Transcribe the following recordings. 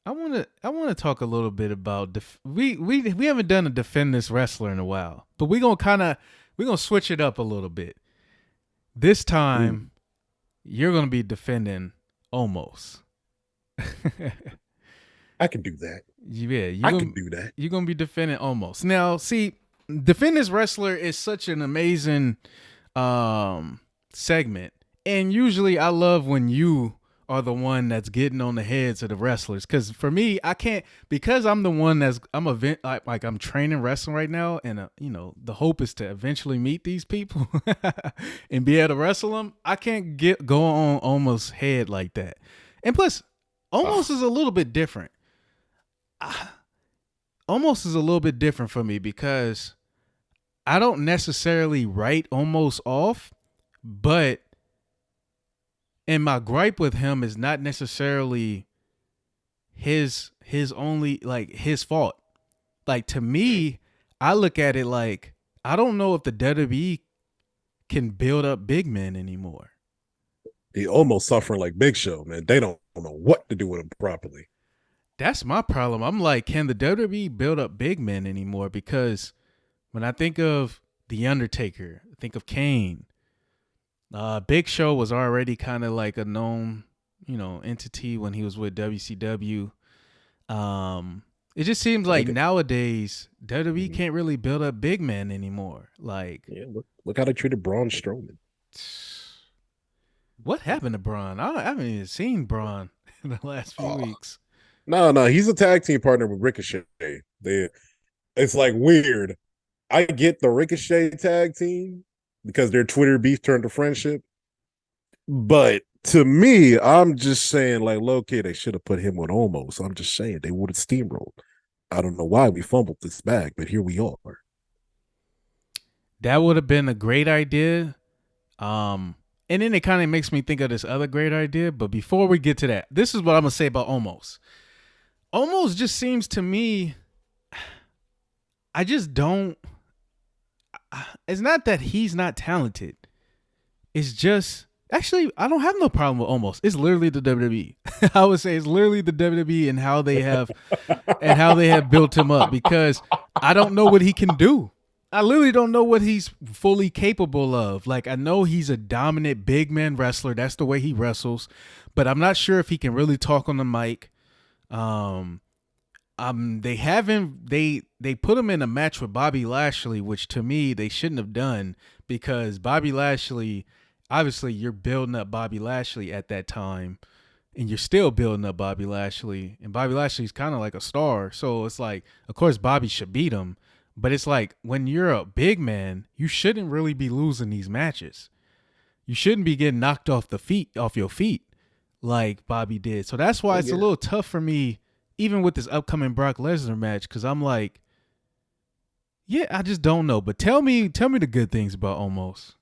I want to talk a little bit about we haven't done a defend this wrestler in a while, but we're gonna switch it up a little bit. This Mm, time you're gonna be defending Omos. I can do that. Yeah, I can do that. you're gonna be defending Omos. Now, see, defend this wrestler is such an amazing um segment, and usually I love when you are the one that's getting on the heads of the wrestlers, because for me I can't, because I'm the one that's like I'm training wrestling right now, and the hope is to eventually meet these people and be able to wrestle them. I can't get go on almost head like that, and plus almost Ah, is a little bit different. Almost is a little bit different for me because I don't necessarily write almost off, but and my gripe with him is not necessarily his only, like, his fault. Like, to me, I look at it like I don't know if the WWE can build up big men anymore. he almost suffering like Big Show, man. They don't know what to do with him properly. That's my problem. I'm like, can the WWE build up big men anymore? Because when I think of The Undertaker, I think of Kane. Big Show was already kind of like a known, entity when he was with WCW. It just seems like Look at nowadays WWE can't really build up big men anymore. Like, yeah, look how they treated Braun Strowman. what happened to Braun? I haven't even seen Braun in the last few Oh weeks. no, he's a tag team partner with Ricochet. They It's like weird. I get the Ricochet tag team because their Twitter beef turned to friendship. But to me, I'm just saying, like, low key, they should have put him with Omos. I'm just saying they would have steamrolled. I don't know why we fumbled this bag, but here we are. That would have been a great idea. Um, and then it kind of makes me think of this other great idea. But before we get to that, this is what I'm gonna say about Omos. Omos just seems to me, I just don't. It's not that he's not talented. It's just, actually, I don't have no problem with Omos. It's literally the WWE. I would say it's literally the WWE and how they have built him up, because I don't know what he can do. I literally don't know what he's fully capable of. Like, I know he's a dominant big man wrestler. That's the way he wrestles, but I'm not sure if he can really talk on the mic. Um, they haven't they put him in a match with Bobby Lashley, which to me they shouldn't have done, because Bobby Lashley, obviously you're building up Bobby Lashley at that time, and you're still building up Bobby Lashley, and Bobby Lashley's kind of like a star, so it's like, of course Bobby should beat him, but it's like, when you're a big man, you shouldn't really be losing these matches. You shouldn't be getting knocked off your feet like Bobby did. So that's why Oh it's a yeah. little tough for me, even with this upcoming Brock Lesnar match, because I'm like, yeah, I just don't know. But tell me the good things about Omos.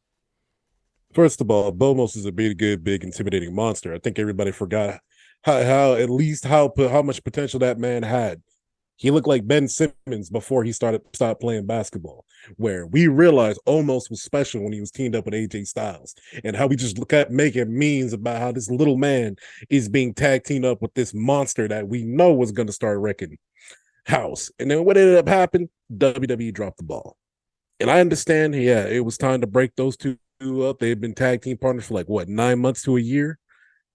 First of all, Bomos is a big, good, big, intimidating monster. I think everybody forgot how at least how much potential that man had. He looked like Ben Simmons before he stopped playing basketball. Where we realized Omos was special when he was teamed up with AJ Styles, and how we just kept making memes about how this little man is being tag teamed up with this monster that we know was going to start wrecking house. And then what ended up happening? WWE dropped the ball. And I understand, yeah, it was time to break those two up. They had been tag team partners for like what, 9 months to a year.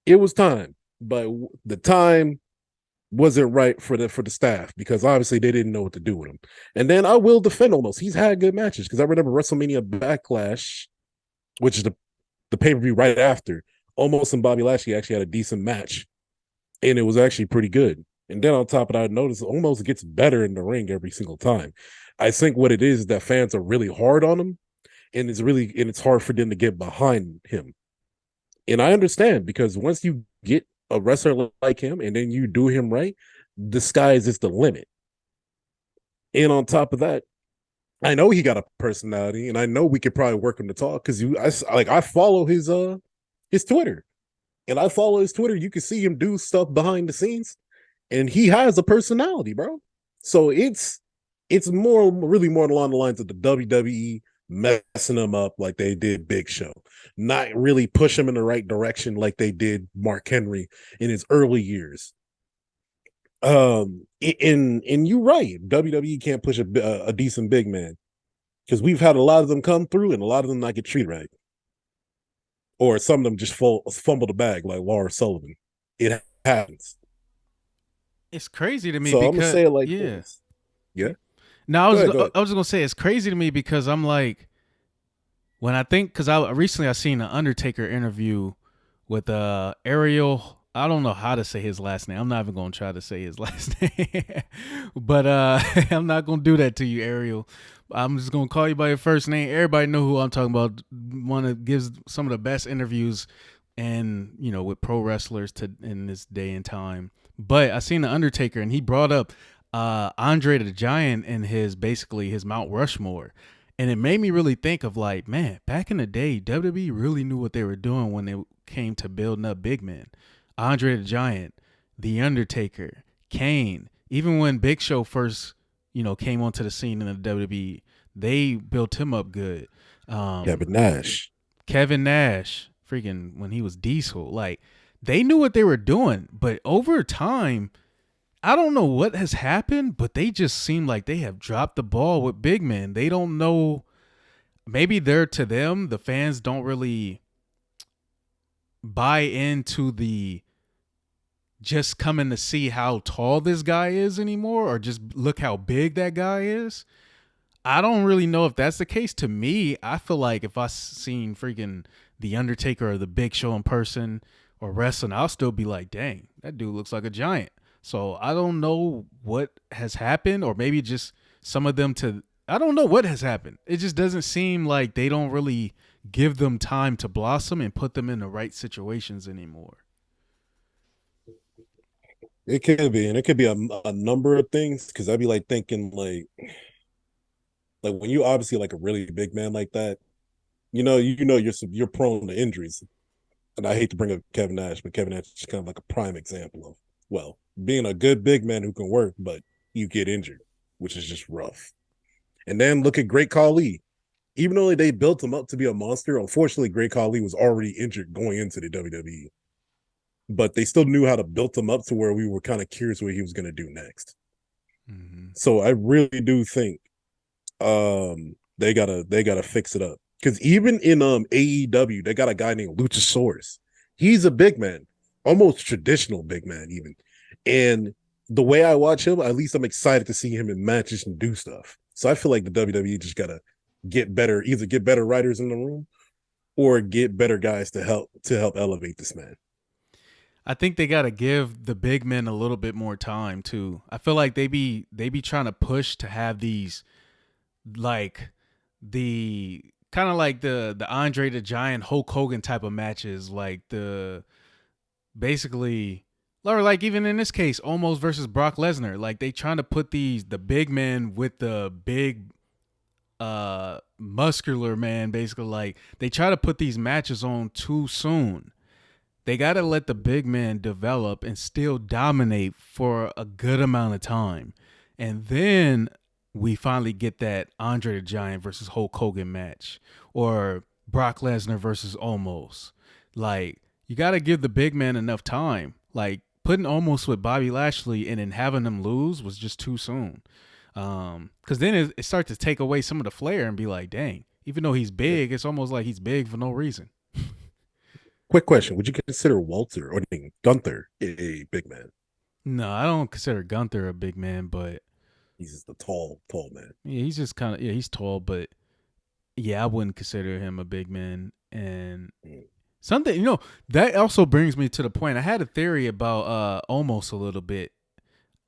It was time, but the time wasn't right for the staff because obviously they didn't know what to do with him. And then I will defend Omos. He's had good matches because I remember WrestleMania Backlash, which is the pay per view right after. Omos and Bobby Lashley actually had a decent match, and it was actually pretty good. And then on top of that, I noticed Omos gets better in the ring every single time. I think what it is that fans are really hard on him, and it's hard for them to get behind him. And I understand because once you get a wrestler like him and then you do him right, the sky is just the limit. And on top of that, I know he got a personality, and I know we could probably work him to talk because I follow his Twitter, and I follow his Twitter. You can see him do stuff behind the scenes, and he has a personality, bro. So it's more really more along the lines of the WWE messing him up like they did Big Show, not really push him in the right direction like they did Mark Henry in his early years. And you're right. WWE can't push a decent big man because we've had a lot of them come through and a lot of them not get treated right, or some of them just fumble the bag like Lars Sullivan. It happens. It's crazy to me So I'm gonna because say it like yeah. this. Yeah. No, Go ahead. Go ahead. I was just gonna say it's crazy to me because I'm like when I think because I recently I seen an Undertaker interview with Ariel. I don't know how to say his last name. I'm not even gonna try to say his last name, but I'm not gonna do that to you, Ariel. I'm just gonna call you by your first name. Everybody know who I'm talking about. One that gives some of the best interviews, and with pro wrestlers to in this day and time. But I seen the Undertaker, and he brought up Andre the Giant and his basically his Mount Rushmore. And it made me really think of like, man, back in the day, WWE really knew what they were doing when it came to building up big men. Andre the Giant, The Undertaker, Kane. Even when Big Show first, came onto the scene in the WWE, they built him up good. Kevin Nash. Kevin Nash, freaking when he was Diesel, like they knew what they were doing, but over time, I don't know what has happened, but they just seem like they have dropped the ball with big men. They don't know. Maybe they're to them, the fans don't really buy into the just coming to see how tall this guy is anymore or just look how big that guy is. I don't really know if that's the case. To me, I feel like if I seen freaking The Undertaker or The Big Show in person or wrestling, I'll still be like, dang, that dude looks like a giant. So I don't know what has happened, or maybe just some of them to. I don't know what has happened. It just doesn't seem like they don't really give them time to blossom and put them in the right situations anymore. It could be, and it could be a number of things. Because I'd be like thinking like when you obviously like a really big man like that, you're prone to injuries. And I hate to bring up Kevin Nash, but Kevin Nash is kind of like a prime example of being a good big man who can work, but you get injured, which is just rough. And then look at Great Khali. Even though they built him up to be a monster, unfortunately, Great Khali was already injured going into the WWE. But they still knew how to build him up to where we were kind of curious what he was going to do next. Mm-hmm. So I really do think they gotta fix it up. Because even in AEW, they got a guy named Luchasaurus. He's a big man, almost traditional big man, even. And the way I watch him, at least I'm excited to see him in matches and do stuff. So I feel like the WWE just gotta get better, either get better writers in the room or get better guys to help elevate this man. I think they got to give the big men a little bit more time too. I feel like they be trying to push to have these like the kind of like the Andre the Giant Hulk Hogan type of matches, like the basically or like even in this case, Omos versus Brock Lesnar. Like they trying to put the big men with the big muscular man, basically like they try to put these matches on too soon. They got to let the big man develop and still dominate for a good amount of time. And then we finally get that Andre the Giant versus Hulk Hogan match or Brock Lesnar versus Omos. Like, you got to give the big man enough time. Like, putting Omos with Bobby Lashley and then having them lose was just too soon. Because then it starts to take away some of the flair and be like, dang, even though he's Yeah. big, it's almost like he's big for no reason. Quick question: would you consider Walter or Gunther a big man? No, I don't consider Gunther a big man, but He's just a tall man. yeah, he's just kind of he's tall, but yeah, I wouldn't consider him a big man. And Mm. something that also brings me to the point. I had a theory about Omos a little bit,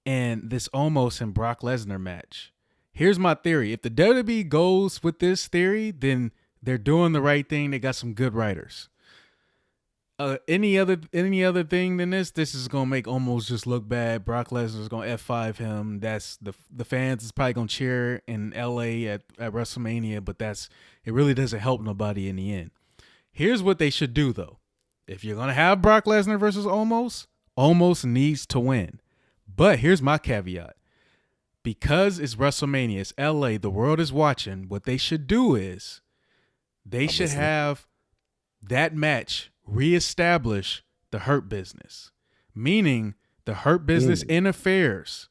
and this Omos and Brock Lesnar match. Here's my theory: if the WWE goes with this theory, then they're doing the right thing. They got some good writers. Any other thing than this is gonna make Omos just look bad. Brock Lesnar is gonna F5 him. That's the fans is probably gonna cheer in LA at WrestleMania, but it really doesn't help nobody in the end. Here's what they should do though. If you're gonna have Brock Lesnar versus Omos, Omos needs to win. But here's my caveat. Because it's WrestleMania, it's LA, the world is watching, what they should do is they I'm should listening. have that match reestablish the Hurt Business, meaning The Hurt Business Mm. interferes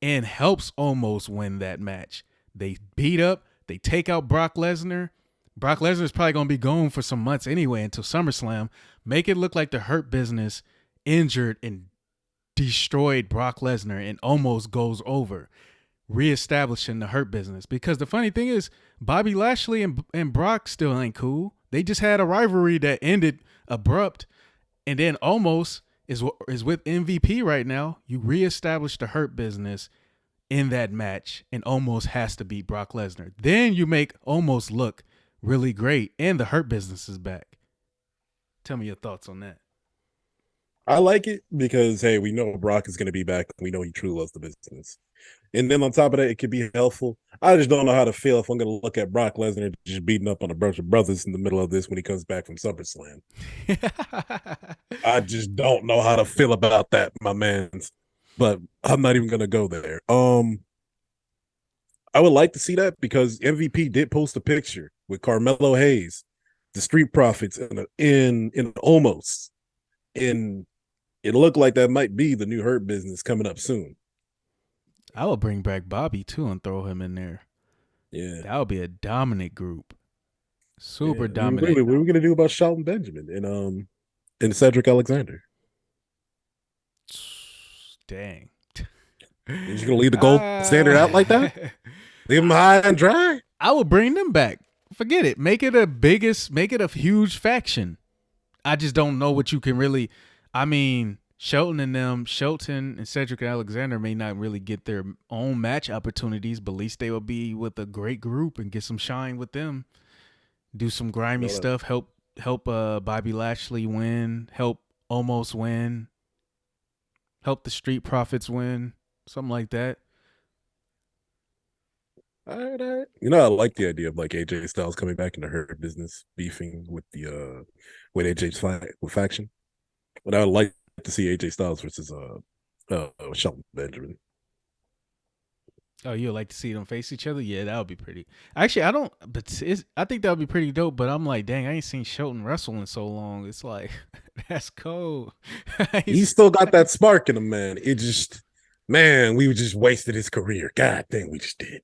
and helps Omos win that match. They beat up, they take out Brock Lesnar. Brock Lesnar is probably going to be gone for some months anyway until SummerSlam. Make it look like the Hurt Business injured and destroyed Brock Lesnar and Omos goes over, reestablishing the Hurt Business. Because the funny thing is, Bobby Lashley and Brock still ain't cool. They just had a rivalry that ended abrupt, and then Omos is with MVP right now. You reestablish the Hurt Business in that match, and Omos has to beat Brock Lesnar. Then you make Omos look really great, and the Hurt Business is back. Tell me your thoughts on that. I like it because hey, we know Brock is going to be back. We know he truly loves the business, and then on top of that, it could be helpful. I just don't know how to feel if I'm going to look at Brock Lesnar just beating up on a bunch of brothers in the middle of this when he comes back from SummerSlam. I just don't know how to feel about that, my man. But I'm not even going to go there. I would like to see that because MVP did post a picture with Carmelo Hayes, the Street Profits, in Omos, and it looked like that might be the new Hurt Business coming up soon. I would bring back Bobby too and throw him in there. Yeah, That would be a dominant group. Super yeah. I mean, dominant. what are we gonna do about Shelton Benjamin and Cedric Alexander? Dang. You're just gonna leave the gold standard out like that? Leave him high and dry? I would bring them back. Forget it. Make it a huge faction. I just don't know what you can really. I mean, Shelton and Cedric Alexander may not really get their own match opportunities, but at least they will be with a great group and get some shine with them. Do some grimy stuff. Help Bobby Lashley win. Help Omos win. Help the Street Profits win. Something like that. All right, all right. You know, I like the idea of like AJ Styles coming back into her business, beefing with the with AJ's faction. But I would like to see AJ Styles versus Shelton Benjamin. Oh, you'd like to see them face each other? Yeah, that would be pretty. Actually, I don't, but I think that would be pretty dope. But I'm like, dang, I ain't seen Shelton wrestle in so long. It's like, that's cool. He's still got that spark in him, man. It just, man, we just wasted his career. God dang, we just did.